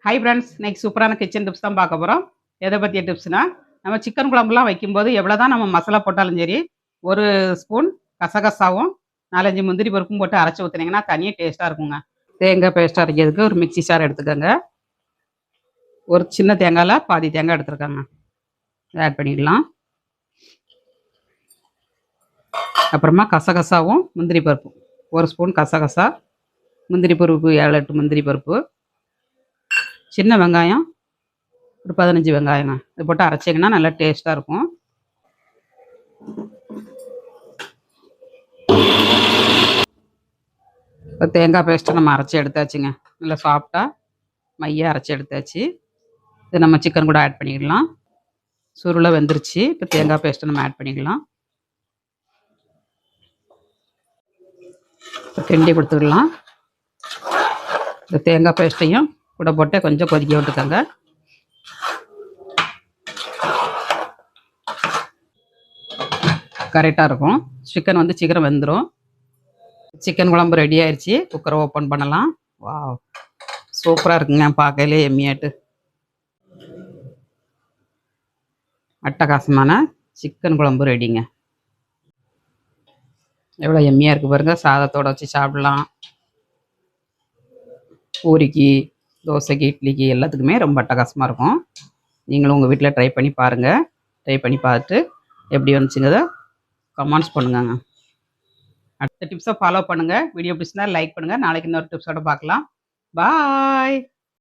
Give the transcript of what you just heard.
Hi friends, இன்னைக்கு சூப்பரான kitchen tips தான் பார்க்க போகிறோம். எதை பற்றிய டிப்ஸ்னா, நம்ம சிக்கன் குழம்புலாம் வைக்கும்போது எவ்வளோ தான் நம்ம மசாலா போட்டாலும் சரி, ஒரு ஸ்பூன் கசகசாவும் 4-5 முந்திரி பருப்பும் போட்டு அரைச்சி ஊற்றுனீங்கன்னா தனியாக டேஸ்ட்டாக இருக்குங்க. தேங்காய் பேஸ்ட் அரைக்கிறதுக்கு ஒரு மிக்ஸி சார் எடுத்துக்கோங்க. ஒரு சின்ன தேங்காயில் பாதி தேங்காய் எடுத்துருக்காங்க, ஆட் பண்ணிக்கலாம். அப்புறமா கசகசாவும் முந்திரி பருப்பும், ஒரு ஸ்பூன் கசகசா, முந்திரி பருப்பு 7-8 முந்திரி பருப்பு, சின்ன வெங்காயம் ஒரு 15 வெங்காயங்க, இது போட்டு அரைச்சிங்கன்னா நல்லா டேஸ்ட்டாக இருக்கும். இப்போ தேங்காய் பேஸ்ட்டை நம்ம அரைச்சி எடுத்தாச்சுங்க. நல்லா சாஃப்டாக மையாக அரைச்சி எடுத்தாச்சு. இது நம்ம சிக்கன் கூட ஆட் பண்ணிக்கலாம். சுருளை வெந்துருச்சு. இப்போ தேங்காய் பேஸ்ட்டை நம்ம ஆட் பண்ணிக்கலாம். இப்போ கிண்டி கொடுத்துக்கலாம். இந்த தேங்காய் பேஸ்ட்டையும் கூட போட்டு கொஞ்சம் கொதிக்க விட்டுக்கோங்க. கரெக்டாக இருக்கும். சிக்கன் வந்து சீக்கிரம் வெந்துடும். சிக்கன் குழம்பு ரெடி ஆயிடுச்சு. குக்கரை ஓப்பன் பண்ணலாம். வாவ், சூப்பராக இருக்குங்க, பார்க்கலே எம்மியாட்டு. அட்டகாசமான சிக்கன் குழம்பு ரெடிங்க. எவ்வளோ எம்மியாக இருக்குது பாருங்கள். சாதத்தோடு வச்சு சாப்பிடலாம். பூரிக்கு, தோசைக்கு, இட்லிக்கு எல்லாத்துக்குமே ரொம்ப அட்டகாசமாக இருக்கும். நீங்களும் உங்கள் வீட்டில் ட்ரை பண்ணி பாருங்கள். ட்ரை பண்ணி பார்த்துட்டு எப்படி வந்துச்சுங்கிறத கமெண்ட்ஸ் பண்ணுங்க. அடுத்த டிப்ஸை ஃபாலோ பண்ணுங்கள். வீடியோ பிடிச்சிருந்தா லைக் பண்ணுங்கள். நாளைக்கு இன்னொரு டிப்ஸோடு பார்க்கலாம். பாய்.